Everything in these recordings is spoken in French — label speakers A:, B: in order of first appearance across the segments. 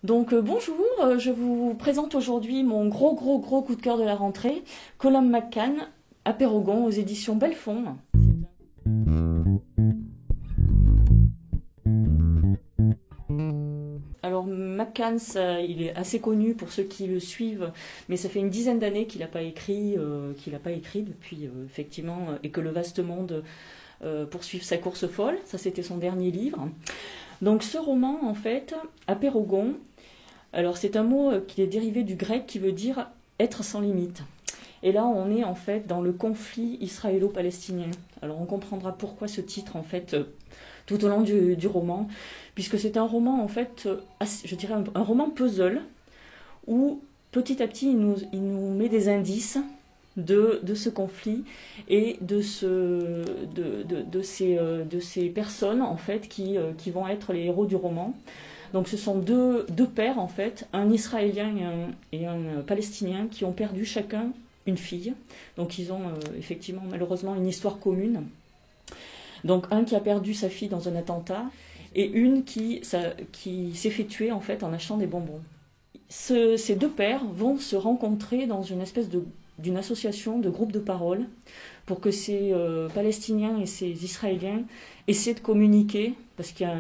A: Bonjour, je vous présente aujourd'hui mon gros coup de cœur de la rentrée, Colum McCann, à Pérogon, aux éditions Belfond. Alors McCann, il est assez connu pour ceux qui le suivent, mais ça fait une dizaine d'années qu'il n'a pas écrit depuis effectivement, et que le vaste monde poursuive sa course folle. Ça, c'était son dernier livre. Donc ce roman, en fait, à Pérogon, alors c'est un mot qui est dérivé du grec qui veut dire être sans limite. Et là, on est en fait dans le conflit israélo-palestinien. Alors on comprendra pourquoi ce titre, en fait, tout au long du roman, puisque c'est un roman, en fait, je dirais un roman puzzle, où petit à petit, il nous met des indices de ce conflit et de ces personnes, en fait, qui vont être les héros du roman. Donc ce sont deux pères, en fait, un Israélien et un Palestinien, qui ont perdu chacun une fille. Donc ils ont effectivement malheureusement une histoire commune. Donc un qui a perdu sa fille dans un attentat et une qui s'est fait tuer, en fait, en achetant des bonbons. Ces deux pères vont se rencontrer dans une espèce d'une association de groupe de parole pour que ces Palestiniens et ces Israéliens essaient de communiquer, parce qu'il y a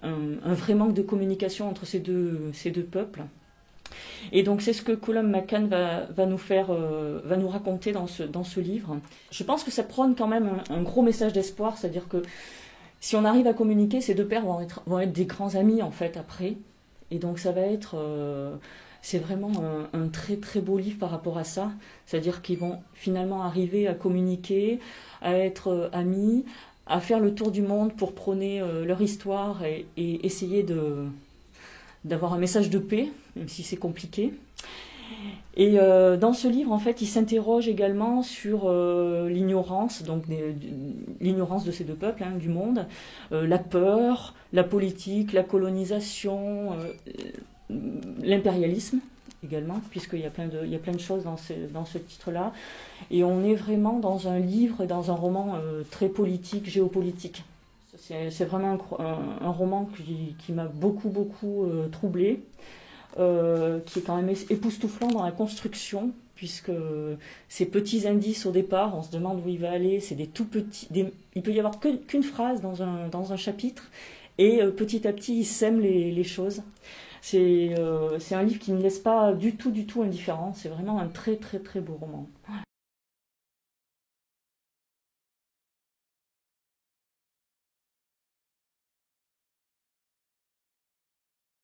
A: un vrai manque de communication entre ces deux peuples. Et donc c'est ce que Colum McCann va nous raconter dans ce livre. Je pense que ça prône quand même un gros message d'espoir, c'est-à-dire que si on arrive à communiquer, ces deux pères vont être des grands amis, en fait, après. Et donc c'est vraiment un très très beau livre par rapport à ça. C'est-à-dire qu'ils vont finalement arriver à communiquer, à être amis, à faire le tour du monde pour prôner leur histoire et essayer d'avoir un message de paix, même si c'est compliqué. Et dans ce livre, en fait, il s'interroge également sur l'ignorance, donc l'ignorance de ces deux peuples, hein, du monde, la peur, la politique, la colonisation, l'impérialisme également, puisqu'il y a plein de choses dans ce titre-là. Et on est vraiment dans un livre, dans un roman très politique, géopolitique. C'est vraiment un roman qui m'a beaucoup troublée, qui est quand même époustouflant dans la construction, puisque ces petits indices au départ, on se demande où il va aller, c'est des tout petits, il peut y avoir qu'une phrase dans un chapitre, et petit à petit il sème les choses. C'est un livre qui ne laisse pas du tout indifférent, c'est vraiment un très très très beau roman.